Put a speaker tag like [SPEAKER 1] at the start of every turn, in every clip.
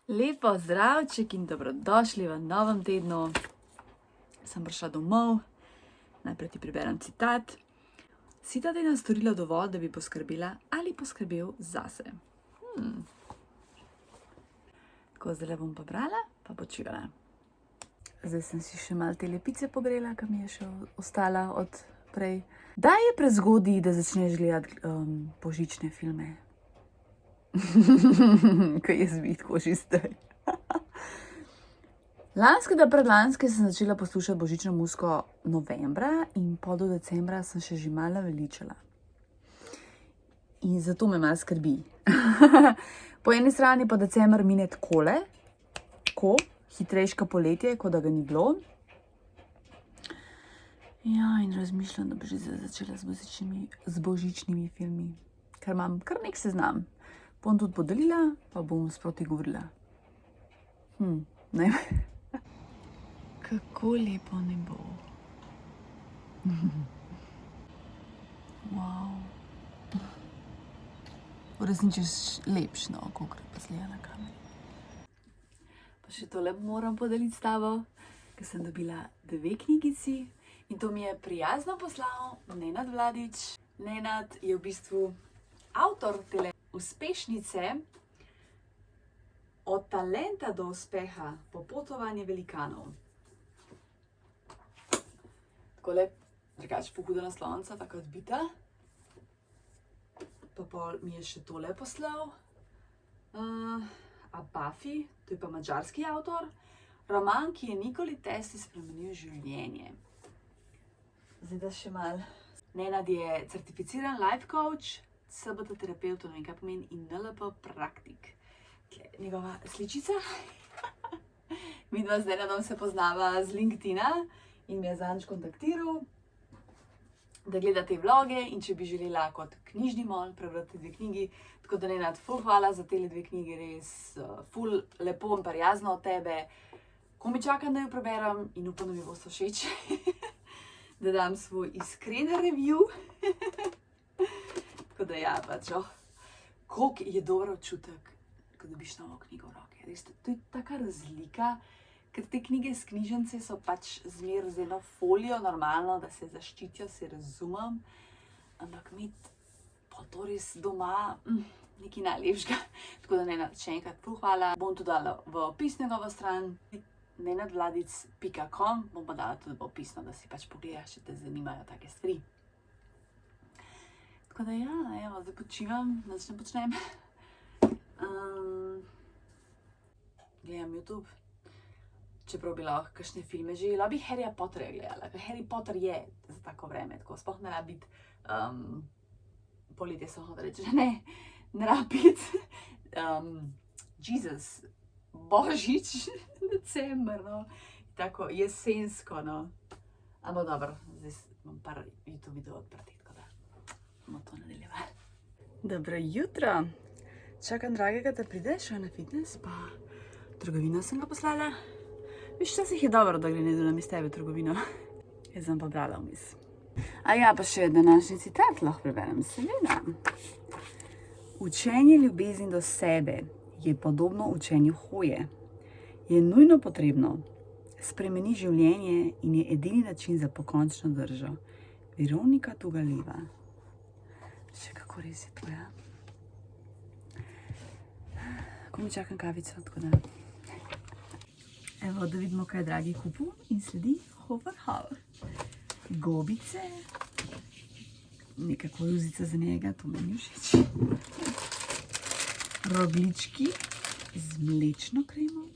[SPEAKER 1] Lep pozdravček in dobrodošli v novem tednu. Sem prišla domov, najprej ti preberem citat. Si ta teden storila dovolj, da bi poskrbela ali poskrbel zase? Tako, zdaj bom pa brala, pa počivala. Zdaj sem si še malo te lepice pogrela, ki mi je še ostala od prej. Da je prezgodaj, da začneš gledati božične filme. Kaj jaz bi tako že zdaj. Lanskega predlanske sem začela poslušati božično muziko novembra in pol do decembra sem še že malo naveličala. In zato me malo skrbi. Po eni strani pa december mine takole, tako, hitrejška poletje, kot da ga ni bilo. Ja, in razmišljam, da bi že začela z božičnimi filmi, ker imam kar nek seznam. Bom tudi podelila, pa bom sproti govorila. Ne. Kako lepo nebo. Wow. V resnici je lepš, no, kakor pa zgleda na kameri. Pa še tole moram podeliti s tabo, ker sem dobila 2 knjigici in to mi je prijazno poslal Nenad Vladić. Nenad je v bistvu avtor tele uspešnice Od talenta do uspeha, popotovanje velikanov. Takole, drugače pohuda naslovnica, tako odbita. Pa pol mi je še tole poslal. Abafi, to je pa madžarski avtor. Roman, ki je Nikoli Tesli spremenil življenje. Zdaj da še malo. Nenad je certificiran life coach, CBT terapevt, ne vem kaj pomeni, in NLP praktik. Njegova sličica. Midva z Nenadom se poznava z LinkedIna in me je zadnjič kontaktiral, da gleda te vloge in če bi želela kot knjižni mol prebrati 2 knjigi. Tako da Nenad, ful hvala za tele 2 knjigi, res ful lepo in prijazno od tebe. Ko mi čakam, da jo preberem in upam, da mi boste všeč, da dam svoj iskren review. Tako da ja, pač, koliko je dober občutek, ko dobiš novo knjigo v roke. Res, to je taka razlika, ker te knjige s knjižnice so pač zmer z eno folijo, normalno, da se zaščitijo, se razumem, ampak imeti pa to res doma nekaj najlepšega. Tako da Nenad, še enkrat ful hvala. Bom tudi dala v opis njegovo stran, nenadvladic.com, bom pa dala tudi v opisno, da si pač pogledaš, če te zanimajo take stvari. Tako da ja, evo, zdaj počivam, nič ne počnem. Gledam YouTube, čeprav bi lahko kakšne filme že, lahko bi Harryja Potterja gledala, ker Harry Potter je za tako vreme, tako sploh ne rabi biti, poletje sem hodila reči, ne rabi biti, Jesus, božič, december, no, tako jesensko, no. Ampak dobro, zdaj imam par YouTube video odprti, tako da bomo to nadaljevali. Dobro jutro. Čakam dragega, da prideš na fitness, pa trgovino sem ga poslala. Viš, včasih je dobro, da gre nekdo namesto tebe v trgovino. Jaz sem pa brala vmes. A ja, pa še današnji citat lahko preberem, seveda. Učenje ljubezni do sebe je podobno učenju hoje. Je nujno potrebno, spremeni življenje in je edini način za pokončno držo. Veronika Tugaleva. Še kako res je to, ja. Ko mi čakam kavico, tako da. Evo, da vidimo, kaj je dragi kupil in sledi Hofer. Gobice, neka koruzica za njega, to meni všeč. Rogljički z mlečno kremo.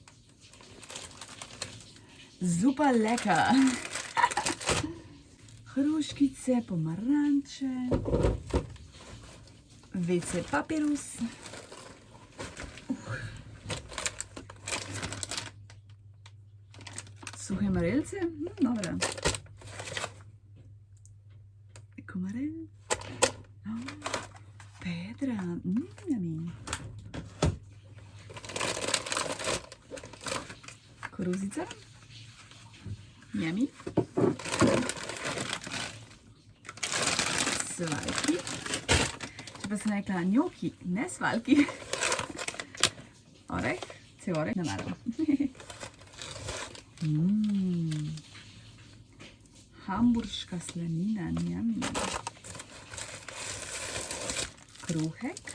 [SPEAKER 1] Zupa leka. Hruškice, pomaranče. WC papirus. Suhe marelce, dobro. Komarel. Pedra, yummy. Koruzica, yummy. svalki. Če pa sem rekla njoki, ne svalki. Oreh, cel oreh navaram. Hamburška slanina, njami. Kruhek.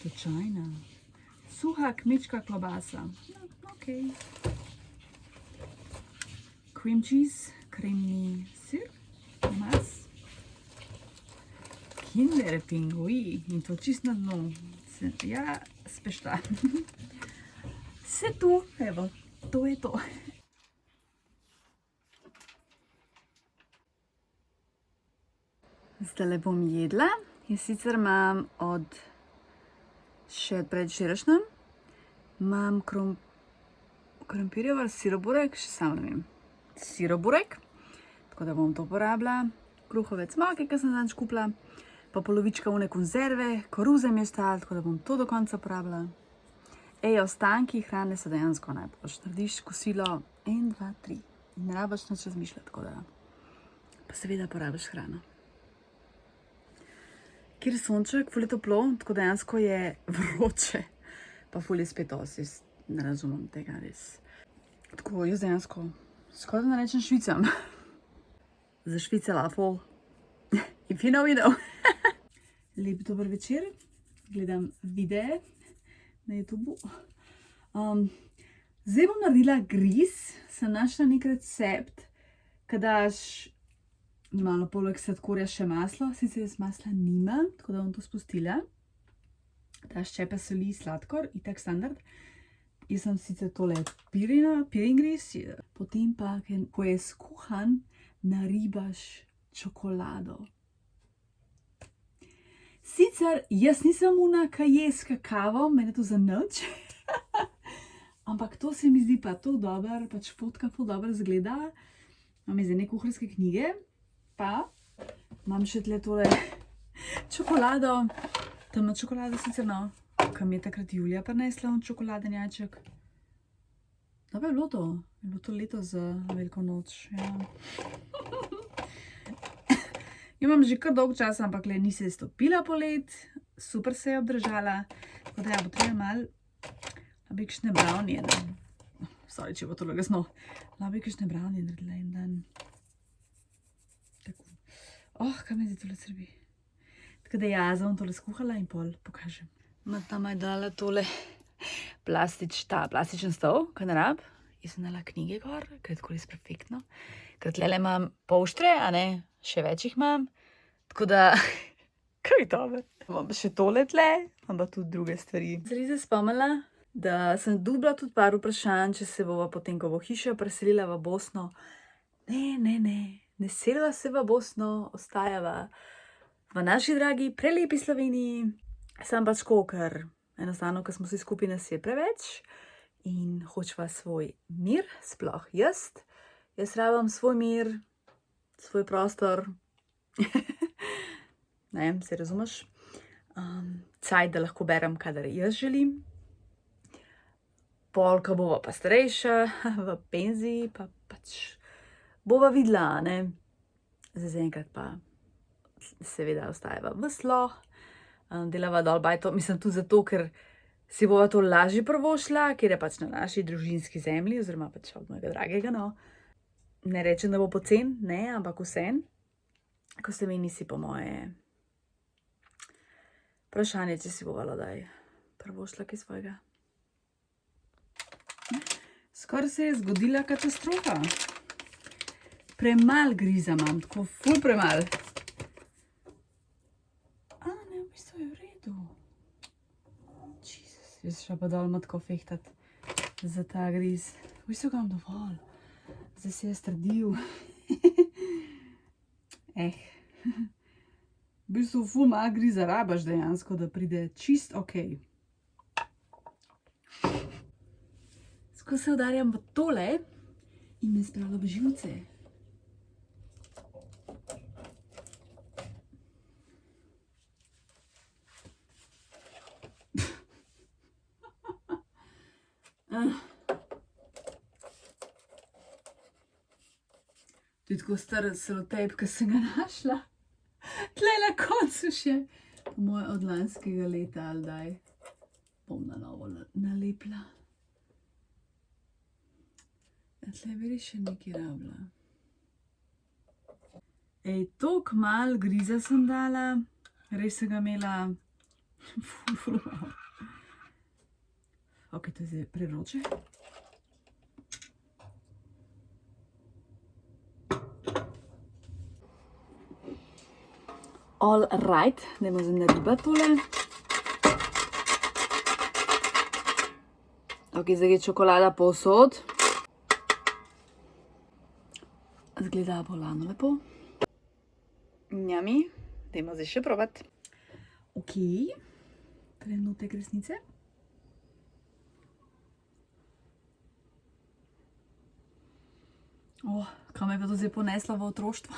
[SPEAKER 1] Točajna. Suha kmečka klobasa. Ok. Cream cheese, kremni sir, mas. Kinder pingui in to čist na dnu. Ja, spešta. Vse tu, evo, to je to. Zdaj bom jedla in sicer imam še predvčerajšnjem, imam krompirjev ali siroburek, še sam ne vem. Siroburek, tako da bom to porabila. Kruhovec moke, ki sem danes kupila, pa polovička one konzerve, koruze mi je ostalo, tako da bom to do konca porabila. Ostanki hrane so dejansko najboljše. Narediš kosilo 1, 2, 3 in ne rabiš nič razmišljati, tako da pa seveda porabiš hrano. Kjer je sonček, ful je toplo, tako dejansko je vroče, pa ful je spet jaz ne razumem tega res. Tako jaz dejansko skoraj da rečem švicam. Za švicala ful. If you know, you know. Lep dober večer, gledam videe na YouTube. Zdaj bom naredila griz, sem našla nek recept, ko daš malo poleg sladkorja še maslo, sicer jaz masla nimam, tako da bom to spustila. Daš čepe soli, sladkor, itak standard. Jaz sem sicer tole pirin griz, potem pa, ko je skuhan, naribaš čokolado. Sicer jaz nisem ona, ki je s kakavom, meni je to za nič. Ampak to se mi zdi pa to dobro, pač fotka ful dobro izgleda. Imam iz ene kuharske knjige. Pa imam še tle tole čokolado, temno čokolado sicer no, ki mi je takrat Julija prinesla čokoladenjaček. Da pa je bilo to leto za veliko noč, ja. Imam že kar dolg čas, ampak le ni se stopila polet, super se je obdržala, tako da ja, bo treba malo, bi kakšne brownie, sorry, če bo tole gasno, bi kakšne brownie naredila en dan. Kaj me zdaj tole srbi. Tako da ja, zdaj bom tole skuhala in pol pokažem. Tam je dala tole plastičen stol, kaj ne rab. Jaz sem dala knjige gor, ker je tako res perfektno. Ker tlele imam polštre, a ne, še več jih imam. Tako da, kaj dober. Imam še tole tle, imam pa tudi druge stvari. Zdaj se spomnila, da sem dobila tudi par vprašanj, če se bova potem, ko bo hiša preselila v Bosno. Ne selva se v Bosno, ostajava v naši dragi, prelepi Sloveniji. Sam pač tako, ker enostavno, ker smo vsi skupaj, nas je preveč in hočeva svoj mir, sploh jaz. Jaz rabim svoj mir, svoj prostor. Ne, se razumeš? Cajt, da lahko berem, kadar jaz želim. Pol, ko bova pa starejša, v penziji, pa pač bova videla, ne. Zdaj zaenkrat pa seveda ostajava v Sloh, delava dol bajto, mislim tudi zato, ker si bova to lažje privoščila, ker je pač na naši družinski zemlji, oziroma pač od mojega dragega, no. Ne rečem, da bo pocen, ne, ampak vseeno, ko se meni si po moje vprašanje, če si bova daj privoščila kaj svojega. Skoraj se je zgodila katastrofa. Premal griza imam, tako ful premal. Ne, v bistvu je v redu. Jezus, jaz šla pa dol matko fehtati za ta griz. V bistvu ga imam dovolj. Zdaj se je strdil. V bistvu ful malo griza rabaš dejansko, da pride čist okej. Ko se udarjam v tole in me spravlja v živce. To Tu je tako star selotejp, ki sem ga našla. Tle na koncu še. Po moje od lanskega leta, ali daj. Bom na novo nalepila. Tle bi še nekaj rabila. Ej, toliko malo griza sem dala. Res sem ga imela ful. Ok, to je zdaj preroče. All right, dajmo zdaj naribati tole. Ok, zdaj je čokolada povsod. Zgleda bolano lepo. Njami, dajmo zdaj še probati. Ok, trenutek resnice. Kam je pa to zdaj ponesla v otroštvo?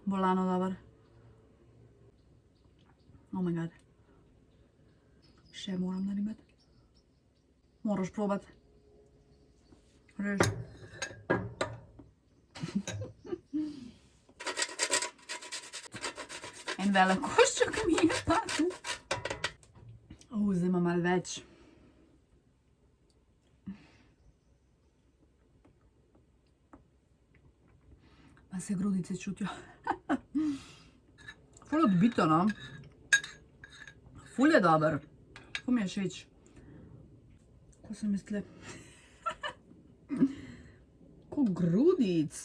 [SPEAKER 1] Bolano dober. Oh my god. Še moram naribati. Moraš probati. Res. En velik košček mi je padel. Zdaj ima malo več. Pa se grudice čutijo. Ful odbito, no. Ful je dober. Ful mi je všeč. Ko sem mislila. Ko grudic.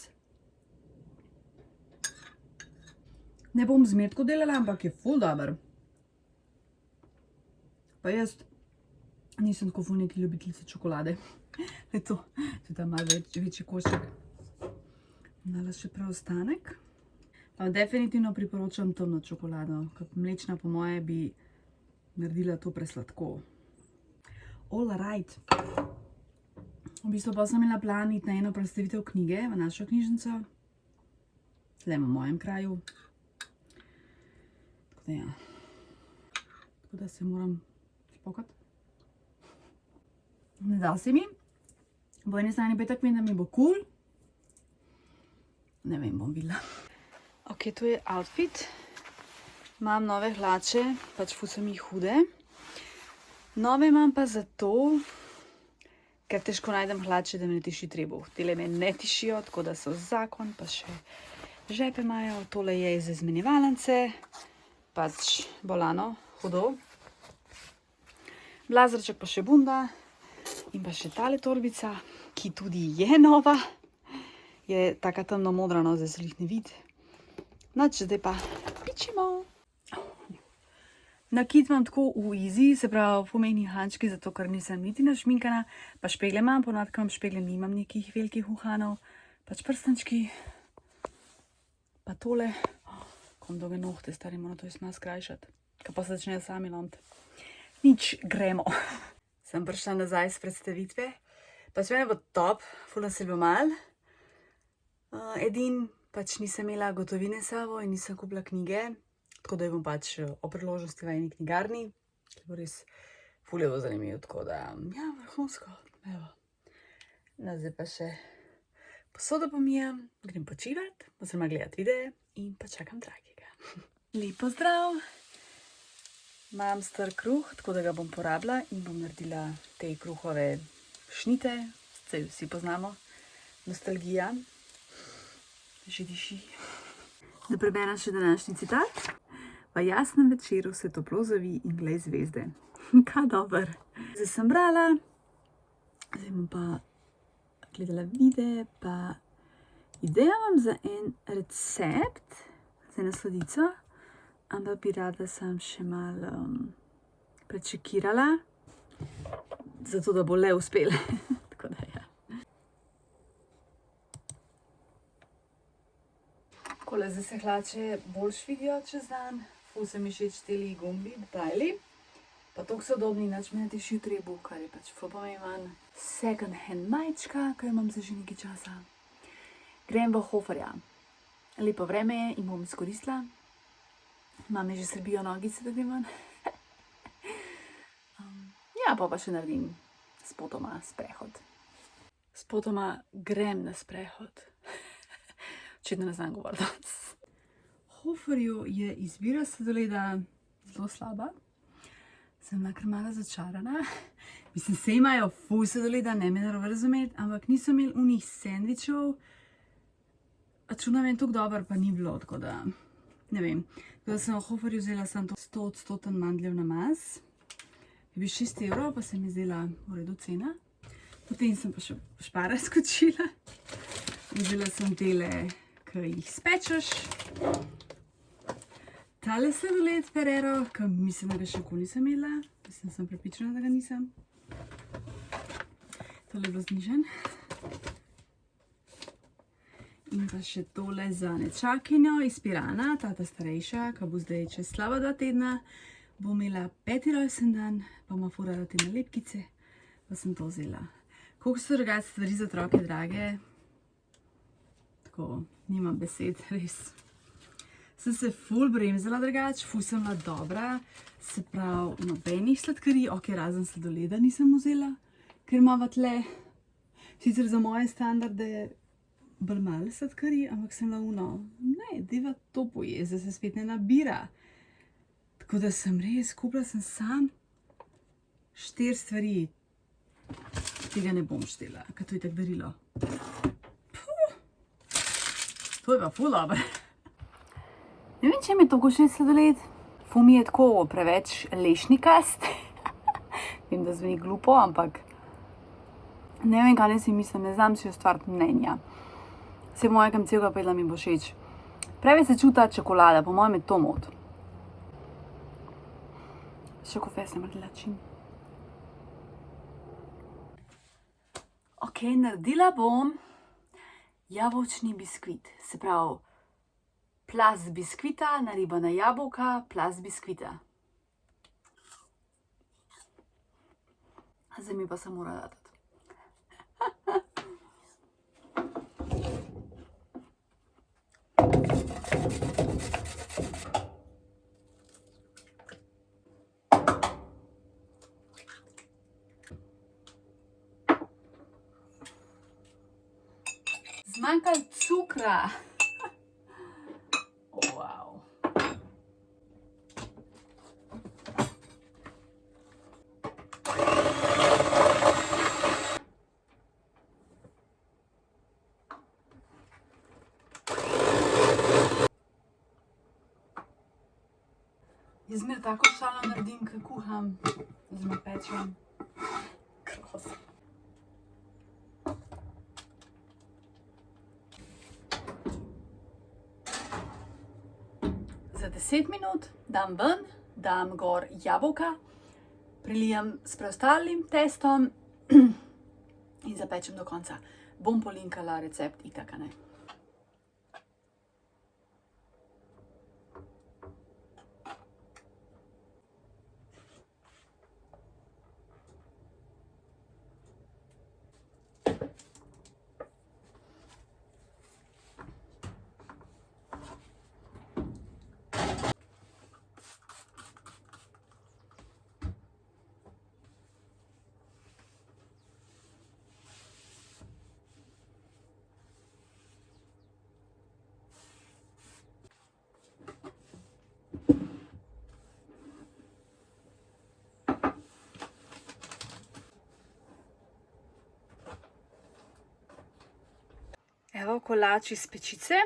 [SPEAKER 1] Ne bom zmetko delala, ampak je ful dober. Pa jaz nisem tako ful neki ljubiteljica čokolade. Je to tam malo večji košček. Dala še preostanek. Pa definitivno priporočam temno čokolado, ker mlečna po moje bi naredila to presladko. All right. V bistvu pa sem imela plan iti na eno predstavitev knjige v našo knjižnico. Tle v mojem kraju. Tako da ja. Tako da se moram spokati. Ne da se mi. Po eni strani petek vem, da mi bo cool. Ne vem, bom videla. Ok, to je outfit. Imam nove hlače, pač ful so mi hude. Nove imam pa zato, ker težko najdem hlače, da me ne tiši trebuh. Tele me ne tišijo, tako da so zakon, pa še žepe imajo. Tole je iz izmenjevalnice, pač bolano, hudo. Blazerček pa še bunda in pa še tale torbica, ki tudi je nova. Je taka temno modra, no, zdaj se jih ne vidi. Nač, zdaj pa pičimo. Nakit imam tako v easy, se pravi pomeni hančki, zato ker nisem niti našminkana. Pa špegle imam, ponavadi imam špegle, nimam nekih velikih uhanov. Pač prstančki. Pa tole. Kom dolge nohte, stari, moram to jaz malo skrajšati. Kaj pa se začnejo sami lomiti. Nič, gremo. Sem prišla nazaj z predstavitve. Pač mene bo top, ful nas je bilo malo. Edin, pač nisem imela gotovine s sabo in nisem kupila knjige, tako da jo bom pač o priložnosti v eni knjigarni, ki bo res ful je bo zanimivo, tako da, ja, vrhunsko, evo. No, zdaj pa še posodo pomijam, grem počivat, oziroma gledati videe in pa čakam dragega. Lep pozdrav! Imam star kruh, tako da ga bom porabila in bom naredila te kruhove šnite, saj vsi poznamo, nostalgija. Že diši. Da preberem še današnji citat. V jasnem večeru se toplo zavi in glej zvezde. Kaj dober. Zdaj sem brala. Zdaj bom pa gledala videe, pa idejo imam za en recept, za eno sladico, ampak bi rada sem še malo prečekirala, zato da bo le uspela. Tako da ja. Takole, zdaj se hlače boljš vidijo čez dan. Ful se mi všeč teli gumbi, detajli. Pa toliko so udobni, nič me ne tiši v trebuh, kar je pač ful pomemben. Second hand majčka, ki jo imam za že nekaj časa. Grem v Hoferja. Lepo vreme je in bom izkoristila. Mame že srbijo nogice, da grem ven. Ja, pa še naredim spotoma sprehod. Spotoma grem na sprehod. Očitno ne znam govoriti danes. Hoferju je izbira sladoleda zelo slaba. Sem bila kar malo začarana. Mislim, se imajo ful sladoleda, ne me narobe razumeti, ampak niso imeli unih sendvičev. Računam je tako dobro, pa ni bilo, tako da ne vem. Tako da sem v Hoferju vzela sem to 100% mandljev namaz. Je bil 6 evrov, pa se mi zdela v redu cena. Potem sem pa še špara skočila. Vzela sem tele, ki jih spečeš. Tale sladoled Ferrero, ki mislim, da ga še nikoli nisem imela. Mislim, sem prepričana, da ga nisem. Tole je bilo znižen. In pa še tole za nečakinjo iz Pirana, tata starejša, ki bo zdaj čez slaba 2 tedna. Bo imela 5. rojsten dan, pa ima furala te nalepkice, pa sem to vzela. Koliko so drugače stvari za otroke drage, tako, nimam besed, res. Sem se ful bremzala drugače, ful sem bila dobra, se pravi, nobenih sladkarij, ok, razen sladoleda nisem vzela, ker imava tle, sicer za moje standarde, bolj malo sladkarij, ampak sem bila uno, ne, deva to pojesti, da se spet ne nabira. Tako da sem res, kupila sem sam 4 stvari. Tega ne bom štela, ker to je tako darilo. To je pa ful dobro. Ne vem, če mi je to všeč sladoled. Ful mi je tako preveč lešnikast. Vem, da zveni glupo, ampak ne vem, kaj ne si mislim, ne znam si ustvariti mnenja. Vse po mojem celega pedla mi bo všeč. Preveč se čuta čokolada, po mojem je to mod. Še kofe sem naredila čim. Ok, naredila bom jabolčni biskvit. Se pravi, plast biskvita, naribana jabolka, plast biskvita. Zdaj mi pa se mora dati. Zmanjkalo cukra. Wow. Jaz zmer tako šalo naredim, ko kuham, oziroma pečem. Grozno. Za 10 minut dam ven, dam gor jabolka, prelijem s preostalim testom in zapečem do konca. Bom polinkala recept itak, a ne. Evo kolač iz pečice.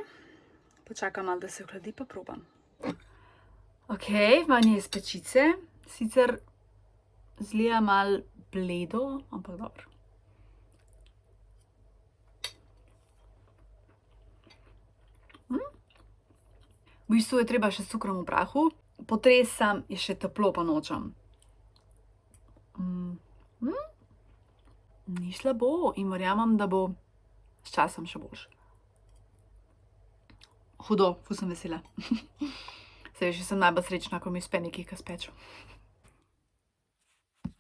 [SPEAKER 1] Počakam malo, da se ohladi, pa probam. Ok, ven je iz pečice. Sicer zgleda malo bledo, ampak dobro. V bistvu je treba še s cukrom v prahu. Potresam, je še toplo pa nočem. Ni slabo in verjamem, da bo s časom še boljše. Hudo, ful sem vesela. Saj še sem najbolj srečna, ko mi uspe nekaj, kar spečem.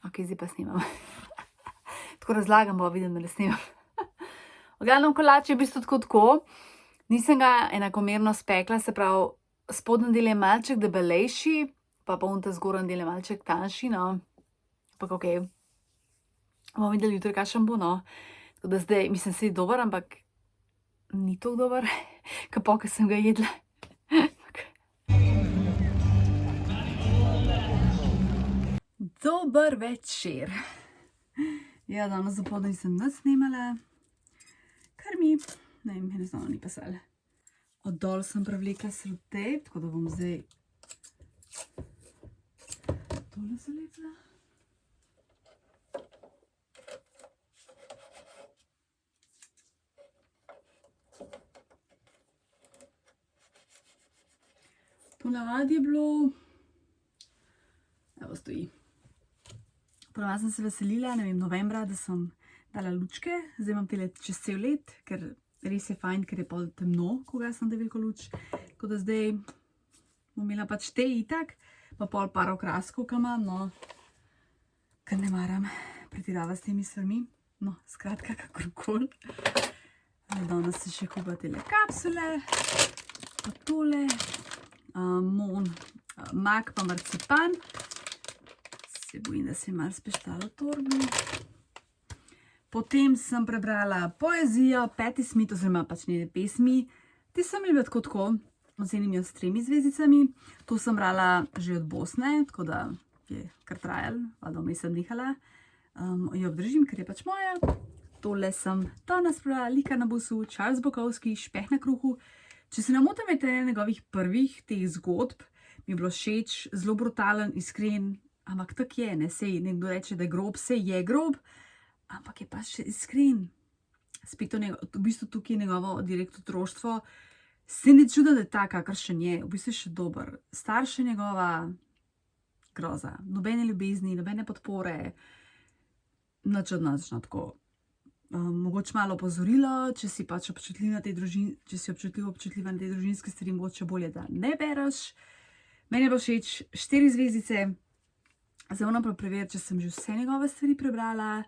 [SPEAKER 1] Ok, zdaj pa snimam. Tako razlagam, bo vidim, da ne snimam. V glavnem kolač je v bistvu tako. Nisem ga enakomerno spekla, se pravi, spodnji del je malček debelejši, pa unta zgornji del je malček tanjši, no.
[SPEAKER 2] Ampak okej. Bomo videli jutri, kakšen bo, no. Tako da zdaj, mislim, se je dober, ampak ni tako dober, ko sem ga jedla. Dober večer. Ja, danes dopoldne nisem nič snemala, kar mi, ne vem, enostavno ni pasalo. Od dol sem prevlekla selotejp, tako da bom zdaj tole zalepila. Ponavadi je bilo, evo stoji. Ponavadi sem se veselila, ne vem, novembra, da sem dala lučke, zdaj imam tele čez cel let, ker res je fajn, ker je pol temno, ko gasnem te veliko luč. Tako da zdaj bom imela pač te itak, pa pol par okraskov, ki imam, no, ker ne maram pretiravati s temi stvarmi. No, skratka, kakorkoli. Danes se še kupa tele kapsule, pa tole, mak pa marcipan. Se bojim, da se je malo speštalo torbi. Potem sem prebrala poezijo, Patti Smith, oziroma pač njene pesmi. Te sem mi bila tako, ocenim jo s 3 zvezdicami. To sem brala že od Bosne, tako da je kar trajalo, valjda vmes sem dihala. Jo obdržim, ker je pač moja. Tole sem danes prebrala, Lika na busu, Charles Bukowski, Špeh na kruhu. Če se ne motim, je ena njegovih prvih teh zgodb, mi je bilo všeč, zelo brutalen, iskren, ampak tak je, ne, sej nekdo reče, da je grob, sej je grob, ampak je pač iskren. Spet v bistvu tukaj je njegovo direkt otroštvo, se ne čuda, da je ta, kakršen je, v bistvu je še dober. Starša njegova groza, nobene ljubezni, nobene podpore, nič od nič, no, tako. Mogoče malo opozorilo, če si pač občutljiv na te občutljiva na te družinske stvari, mogoče bolje, da ne bereš. Meni je bilo všeč 4 zvezdice. Zdaj moram pa preveriti, če sem že vse njegove stvari prebrala.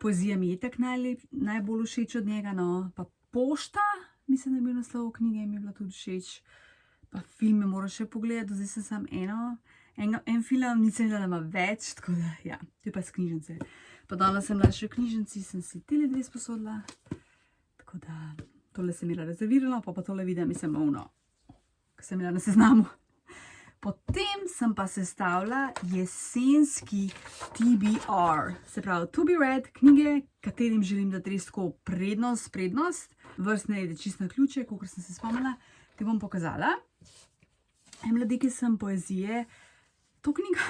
[SPEAKER 2] Poezija mi je tak najbolj všeč od njega, no. Pa Pošta, mislim, da je bil naslov knjige, mi je bila tudi všeč. Pa filme moram še pogledati, zdaj sem samo en film, nisem videla, da ima več, tako da, ja, to je pa iz knjižnice. Pa danes sem bila še v knjižnici, sem si tele 2 sposodila, tako da tole sem imela rezervirano, pa tole vidim, mislim, ko sem imela na seznamu. Potem sem pa sestavila jesenski TBR, se pravi To Be Read, knjige, katerim želim dati res tako prednost, vrstne je čisto na ključe, kakor sem se spomnila, te bom pokazala. Mladike sem poezije, to knjigo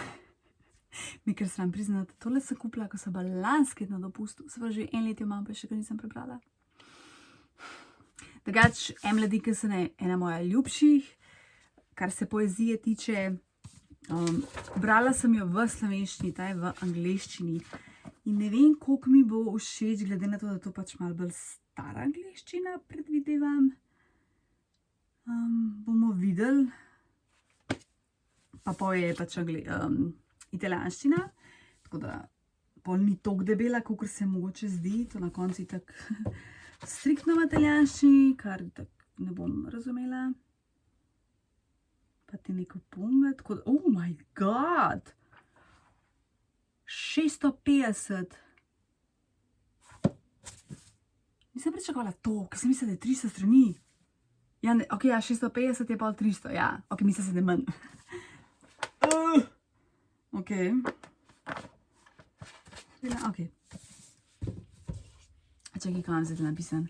[SPEAKER 2] mi kar sram priznati, tole sem kupila, ko sem bila lansko leto na dopustu, se pa že 1 let jo imam, pa še ga nisem prebrala. Drugač, Mladike so ena moja ljubših, kar se poezije tiče. Brala sem jo v slovenščini, ta je v angleščini. In ne vem, koliko mi bo všeč, glede na to, da to pač malo bolj stara angleščina, predvidevam. Bomo videli. Pa pol je pač italijanščina, tako da pol ni toliko debela, kakor se mogoče zdi, to na koncu je tako striktno v italijanščini, kar tako ne bom razumela. Pa ti neko pombe, tako da, oh my god, 650. Nisem pričakovala to, ker sem mislila, da je 300 strani. Ja, ok, ja, 650 je pa 300, ja, ok, mislila se, da je manj. Ok. Ok. Čakaj, kaj imam zdaj napisan?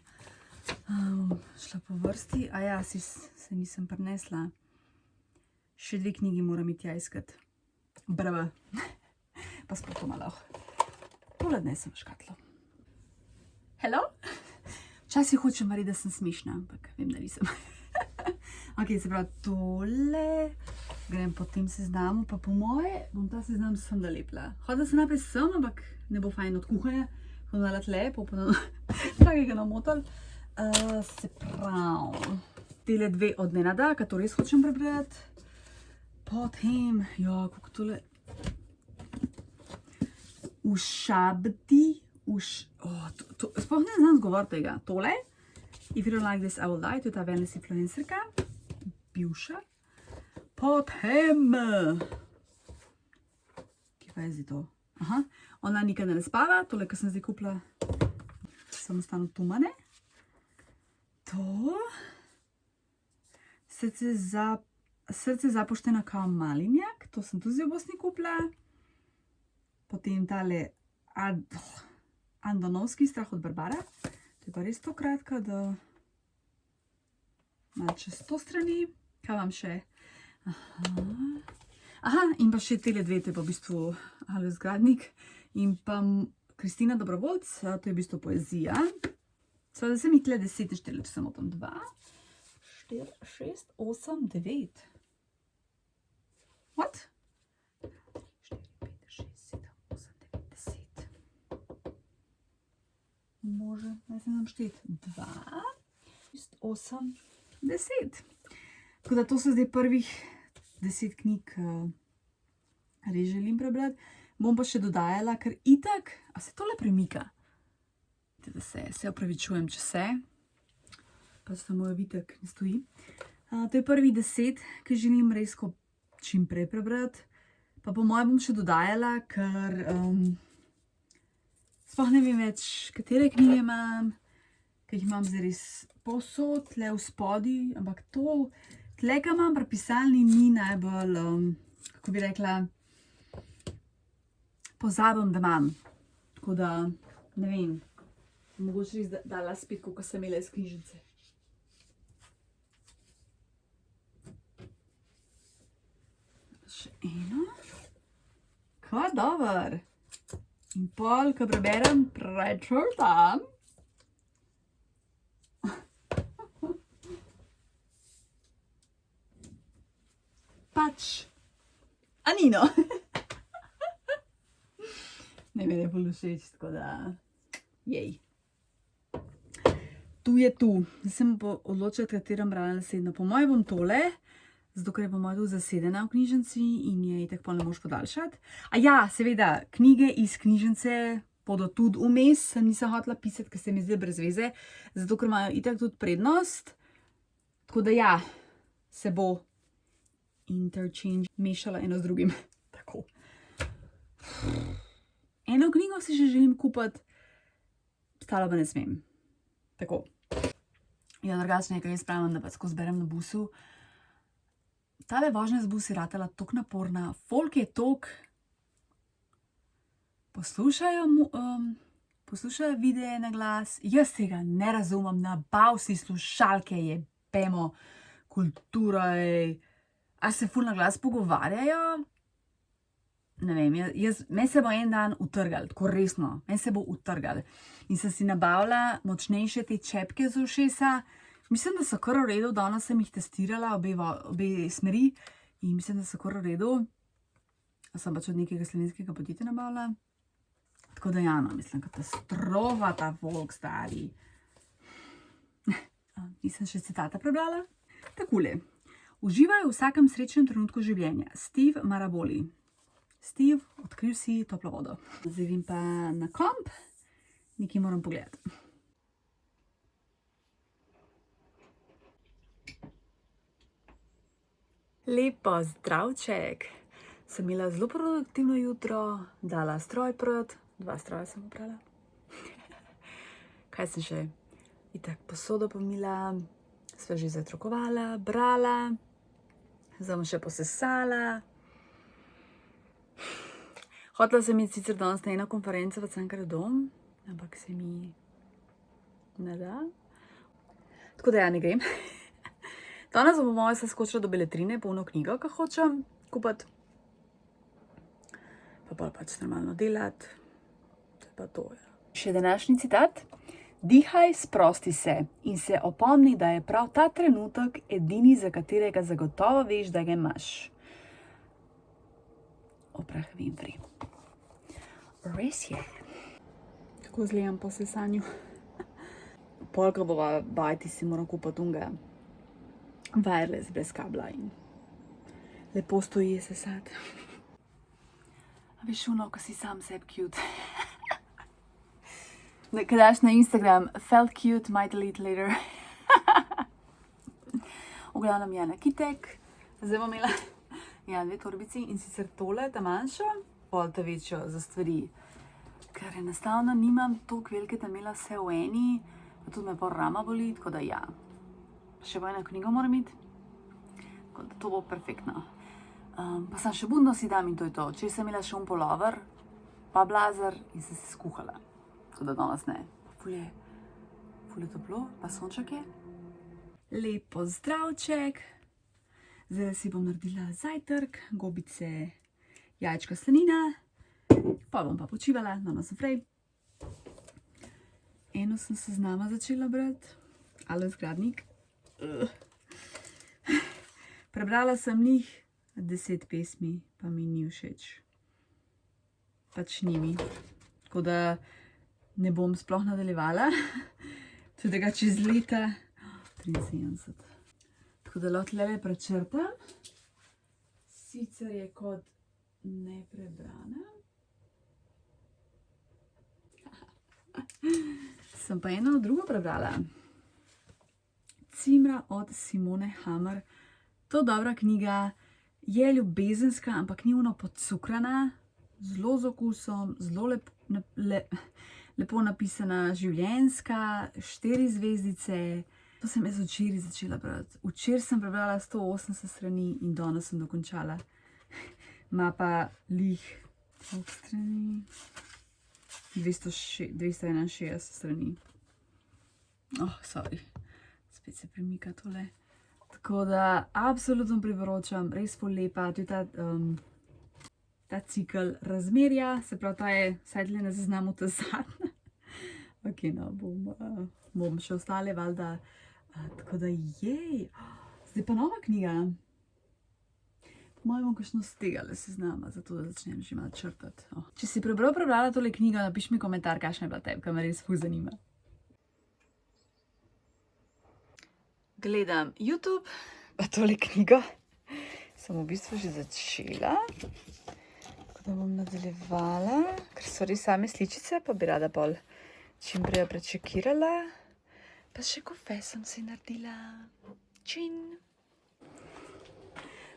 [SPEAKER 2] Šla po vrsti, a ja, se nisem prinesla. Še 2 knjigi moram iti tja iskati. Brava. Pa sploh to malo. Tole dne sem v škatlo. Hello? Včasih hočem reči, da sem smešna, ampak vem, da nisem. Ok, se pravi, tole grem po tem seznamu, pa po moje bom ta seznam sem nalepila. Hodila sem naprej sem, ampak ne bo fajn od kuhanja. Hodila dala tle, pa takega namotal. Se pravi, tele 2 od Nenada, ki to res hočem prebrati. Potem, ja, kako tole. Ušabdi, sploh ne znam zgovoriti tega. Tole, If you don't like this, I will die, to je ta wellness influencerka, bivša. Potem, kje pa je zdaj to? Aha, ona nikaj ne spava, tole, kar sem zdaj kupila, samostano tumane. To. Srce zapuštena kao malinjak, to sem tudi v Bosni kupila. Potem tale Andonovski strah od Barbara. To je pa res to kratka, da malo čez 100 strani. Kaj vam še? Aha, in pa še tele dve, to je pa v bistvu Alojz Gradnik in pa Kristina Dobrovoljc, to je v bistvu poezija. Seveda sem jih tle 10 naštela, če sem o tam 2, 4, 6, 8, 9. What? 4, 5, 6, 7, 8, 9, 10. Može, naj se nam šteti. 2, 6, 8, 10. Tako da to so zdaj prvih 10 knjig, res želim prebrati. Bom pa še dodajala, ker itak, a se tole premika? Da se opravičujem, če se. Pa samo vitek ne stoji. To je prvih 10, ki želim res čim prej prebrati. Pa po mojem bom še dodajala, ker sploh ne vem več, katere knjige imam, ker jih imam zdaj res posod, tle v spodi, ampak to, tle, kar imam pri pisalni, ni najbolj, kako bi rekla, pozabim, da imam. Tako da, ne vem, mogoče res dala spet, koliko sem imela iz knjižnice. Še eno. Kaj dober. In pol, ko preberem, prečrtam. Pač, Anino. Ne mi je bolj všeč, tako da, jej. Tu je tu. Zdaj sem odločila, katero brala naslednjo. Po mojem bom tole, zato ker je po mojem tu zasedena v knjižnici in je itak pol ne moš podaljšati. A ja, seveda, knjige iz knjižnice bodo tudi vmes, nisem hotela pisati, ker se mi zdaj brez veze, zato ker imajo itak tudi prednost. Tako da ja, se bo interchange mešala eno z drugim. Tako. Eno knjigo si še želim kupiti, stalo pa ne smem. Tako. Ja, drugače nekaj jaz pravim, da pa skozi berem na busu. Tale vožnja z busi ratala tok naporna, folk je tok, poslušajo videe na glas, jaz tega ne razumem, nabav si slušalke, jebemo, kultura, a se ful na glas pogovarjajo. Ne vem, meni se bo en dan utrgal, tako resno, meni se bo utrgal. In sem si nabavila močnejše te čepke za ušesa. Mislim, da so kar v redu, danes sem jih testirala, obe smeri. In mislim, da so kar v redu. Sem pač od nekega slovenskega podjetja nabavila. Tako da ja, no, mislim, katastrofa ta folk stari. Nisem še citata prebrala. Takole. Uživaj v vsakem srečnem trenutku življenja. Steve Maraboli. Steve, odkril si toplo vodo. Zdaj vim pa na komp, nekaj moram pogledati. Lepo zdravček. Sem imela zelo produktivno jutro, dala stroj prat, 2 stroja sem oprala. Kaj sem še? Itak posodo pomila, sva že zajtrkovala, brala, zdaj bom še posesala. Hotela sem iti sicer danes na eno konferenco v Cankarjev dom, ampak se mi ne da. Tako da ja, ne grem. Danes bom moja se skočila do Beletrine, polno knjigo, ko hočem kupiti. Pa pač normalno delati. To je pa to, ja. Še današnji citat. Dihaj, sprosti se in se opomni, da je prav ta trenutek edini, za katerega zagotovo veš, da ga imaš. Oprah Winfrey. Res je. Tako zlijam po sesanju. Polka bova bajti si moram kupiti unga wireless brez kabla in lepo stoji sesati. A veš ono, ko si sam sebi cute. Kaj daš na Instagram, felt cute, might delete later. V glavnem je nakitek. Zdaj bom imela 2 torbici in sicer tole, ta manjša.
[SPEAKER 1] volta večjo za stvari. Ker enostavno nimam toliko velike temela vse v eni, pa tudi me pol rama boli, tako da ja. Še bo eno knjigo moram imeti, tako da to bo perfektno. Pa sem še budno si dam in to je to. Včeraj sem imela še un polover, pa blazer in sem se skuhala. Tako da danes ne. Ful je toplo, pa sonček je.
[SPEAKER 2] Lep pozdravček. Zdaj si bom naredila zajtrk, gobice, jajčka, slanina. Pa bom pa počivala, danes naprej. Eno sem seznama začela brati, Alois Gradnik. Prebrala sem njih 10 pesmi, pa mi ni všeč. Pač ni mi. Tako da ne bom sploh nadaljevala. Tudi tega čez leta 73. Tako da lahko tlele prečrtam. Sicer je kot neprebrana. Sem pa eno drugo prebrala. Cimra od Simone Hammer. To dobra knjiga, je ljubezenska, ampak ni ono podcukrana, zelo z okusom, zelo lepo napisana, življenjska, 4 zvezdice. To sem jaz včeraj začela brati. Včeraj sem prebrala 180 strani in danes sem dokončala. Ma pa lih strani 261 strani. Sorry. Spet se premika tole. Tako da absolutno priporočam, res ful lepa. Tu je ta cikl razmerja, se pravi, ta je vsaj tle na seznamu ta zadnja. Ok, no, bom še ostale valjda. Tako da jej. Zdaj pa nova knjiga. Moje bom kakšno z tega seznama, zato da začnem že malo črtati. Če si prebrala tole knjigo, napiš mi komentar, kakšna je bila tebi, ker me res ful zanima. Gledam YouTube, pa tole knjigo sem v bistvu že začela, tako da bom nadaljevala, ker so res same sličice, pa bi rada pol čim prej prečekirala. Pa še kofe sem si naredila. Čin!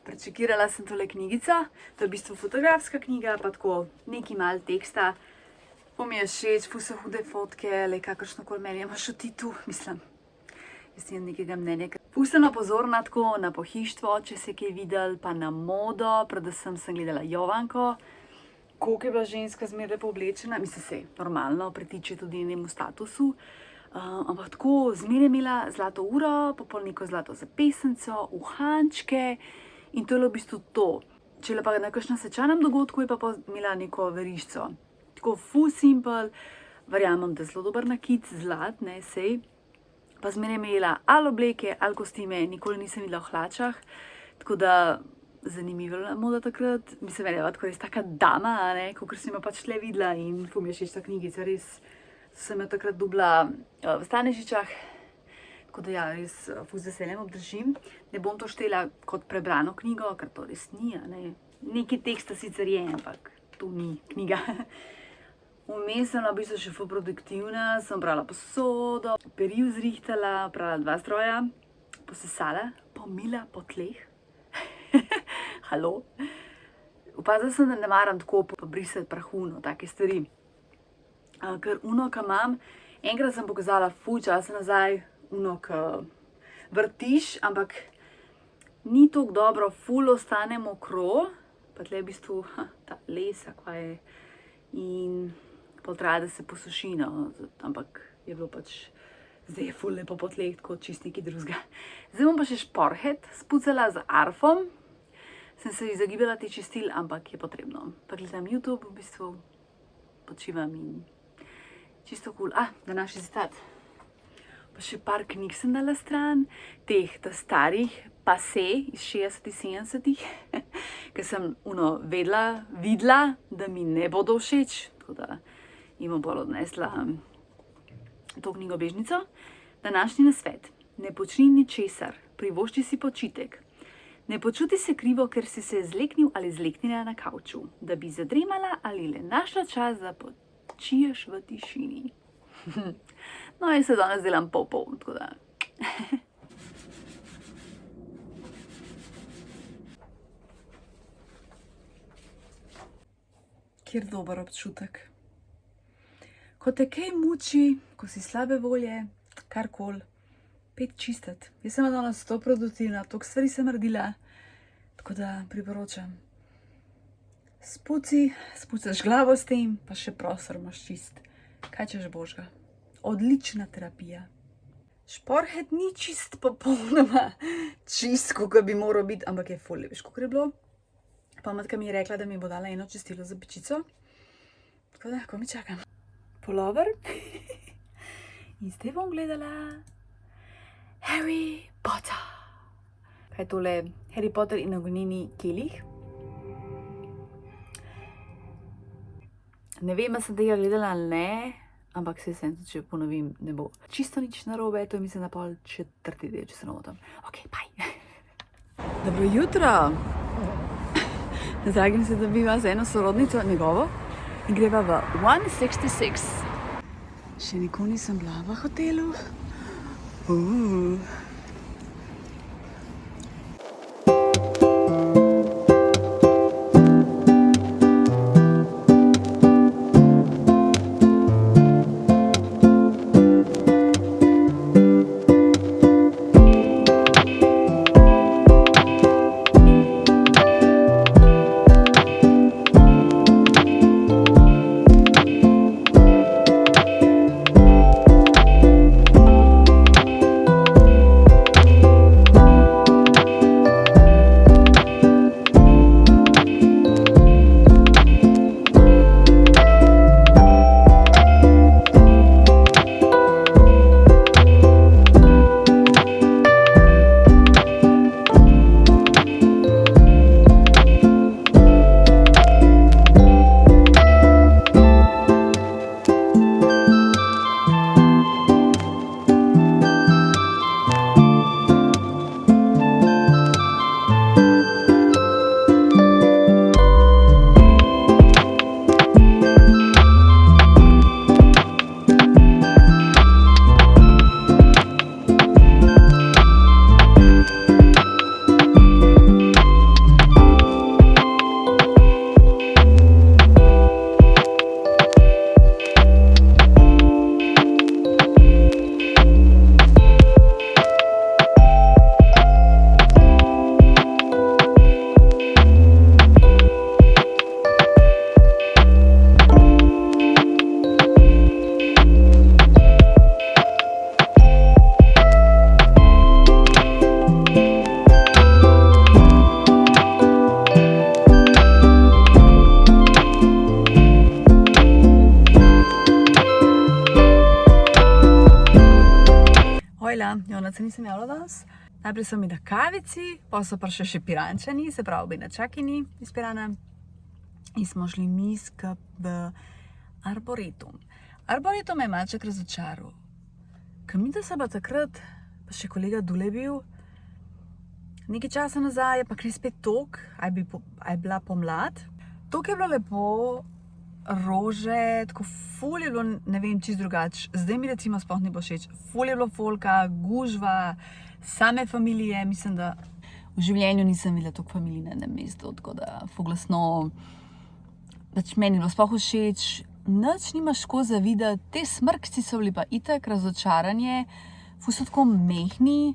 [SPEAKER 2] Prečekirala sem tole knjigico, to je v bistvu fotografska knjiga, pa tako nekaj malo teksta. Po mi je všeč, ful so hude fotke, le kakršnokoli meni imaš o ti tu, mislim. Jaz nimam nekega mnenja. Ful sem pozorna tako na pohištvo, če se je kaj videl, pa na modo, predvsem sem gledala Jovanko, koliko je bila ženska zmeraj lepo oblečena, mislim se, normalno, pritiče tudi njenemu statusu, ampak tako zmeraj imela zlato uro, pa pol neko zlato zapestnico, uhančke in to je v bistvu to. Če je pa na kakšnem svečanem dogodku, je pa imela neko verižico. Tako ful simple, verjamem, da zelo dober nakit, zlat, ne, sej. Pa zmeraj imela ali obleke, ali kostime, nikoli nisem videla v hlačah, tako da zanimiva moda takrat. Mislim, meni je tako res taka dama, kakor sem jo pač tle videla in ful mi je všeč ta knjigica, res sem jo takrat dobila v Stanežičah, tako da ja, res ful z veseljem obdržim. Ne bom to štela kot prebrano knjigo, ker to res ni, nekaj teksta sicer je, ampak to ni knjiga. Vmes sem v bistvu še ful produktivna, sem brala posodo, peri vzrihtala, prala 2 stroja, posesala, pomila po tleh. Halo? Opazila sem, da ne maram tako pobrisati prahu, take stvari. Ker uno, ki imam, enkrat sem pokazala ful časa nazaj, uno, ki vrtiš, ampak ni toliko dobro, ful ostane mokro, pa tle v bistvu ta lesa, kva je, in pol traja, da se posuši, no, ampak je bilo pač, zdaj je ful lepo po tleh, tako čist nekaj drugega. Zdaj bom pa še šporhet spucala z arfom, sem se izogibala te čistil, ampak je potrebno. Pa gledam YouTube, v bistvu počivam in čisto cool. Današnji citat. Pa še par knjig sem dala stran, teh starih, pase iz 60-ih, 70-ih, ker sem videla, da mi ne bodo všeč, tako da jim bom bolj odnesla to knjigobežnico. Današnji nasvet. Ne počni ničesar, privošči si počitek. Ne počuti se krivo, ker si se zleknil ali zleknila na kavču, da bi zadremala ali le našla čas, da počiješ v tišini. No, jaz se danes delam pol, tako da. kjer dober občutek. Ko te kaj muči, ko si slabe volje, karkoli, pet čistiti. Jaz sem danes 100 produktivna, toliko stvari sem naredila, tako da priporočam. Spucaš glavo s tem, pa še prostor imaš čist. Kaj češ božga? Odlična terapija. Šporhet ni čist popolnoma čist, kot bi moral biti, ampak je ful lepiš, kot je bilo. Pametka mi je rekla, da mi bo dala eno čistilo za pečico. Tako da, ko mi čakam. Pulover. In zdaj bom gledala Harry Potter. Kaj je tole? Harry Potter in ognjeni kelih. Ne vem, ali sem tega gledala ali ne, ampak se sem, če ponovim, ne bo čisto nič narobe, to je mislim na pol 4. del, če se ne motim. Ok, bye. Dobro jutro. Zdaj se dobiva z eno sorodnico njegovo in greva v 166. Še nikoli nisem bila v hotelu. Jona se nisem javila danes. Najprej so mi na kavici, pa so prišli še pirančani, se pravi obe načakini iz Pirana. In smo šli mi skup v Arboretum. Arboretum me je malček razočaral. Ker mi da se pa takrat, pa še kolega Dule bil, nekaj časa nazaj je pa kri spet tok, a je bila pomlad. Tok je bilo lepo, rože, tako ful je bilo, ne vem, čisto drugače. Zdaj mi recimo sploh ne bo všeč. Ful je bilo folka, gužva, same familije, mislim, da v življenju nisem videla toliko familij na enem mestu, tako da ful glasno, pač meni je bilo sploh všeč, nič nimaš tako za videti, te smrkci so bili pa itak razočaranje, ful so tako mehni,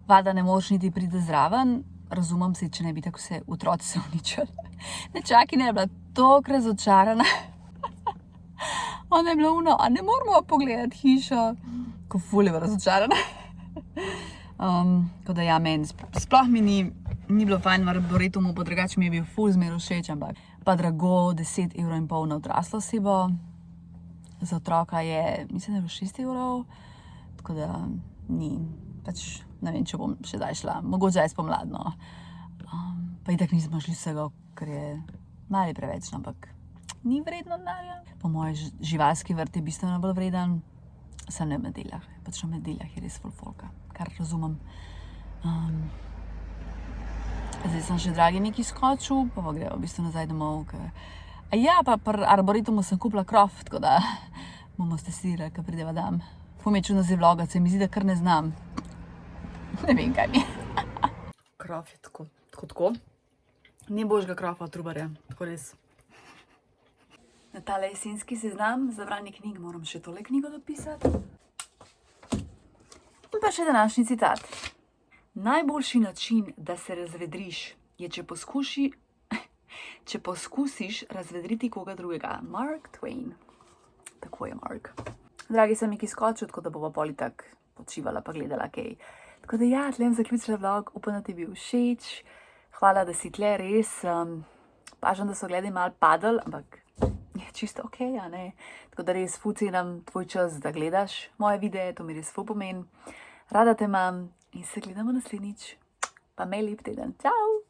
[SPEAKER 2] vada ne moreš niti priti zraven, razumem se, če ne bi tako se otroci se uničili. Nečakina je bila toliko razočarana. Ona je bila ono, a ne moramo pogledati hišo, ko ful je bila razočarana. Tako da ja, meni sploh mi ni bilo fajn v Arboretumu, pa drugače mi je bil ful zmer všeč, ampak pa drago, 10,5 € na odraslo osebo. Za otroka je, mislim, da je bilo 6 €, tako da ni, pač ne vem, če bom še zdaj šla, mogoče je spomladno. Pa itak nismo šli vsega, ker je mali preveč, ampak ni vredno denarja. Po moje živalski vrt je bistveno bolj vreden, sem ne v nedeljah, pač na nedeljah je res ful folka, kar razumem. Zdaj sem še dragi nekaj skočil, pa greva v bistvu nazaj domov, ja, pa pri Arboretumu sem kupila krof, tako da bomo stestirali, ko prideva dam. Ful mi je čudno zdaj vlogat, se mi zdi, da kar ne znam. Ne vem, kaj mi je. Krof je tako. Ni božga krofa od Trubarja, tako res.
[SPEAKER 1] Na tale jesenski seznam za branje knjig moram še tole knjigo dopisati. In pa še današnji citat. Najboljši način, da se razvedriš, je, če poskusiš razvedriti koga drugega. Mark Twain. Tako je, Mark. Dragi, sem jih izkočil, tako da bova pol itak počivala pa gledala kaj. Tako da ja, tlem zaključila vlog, upam, da ti je bil všeč. Hvala, da si tle, res. Pažam, da so gledali malo padel, ampak je čisto ok, a ne? Tako da res ful cenim tvoj čas, da gledaš moje videe, to mi res ful pomeni. Rada te imam in se gledamo naslednjič. Pa imej lep teden. Čau!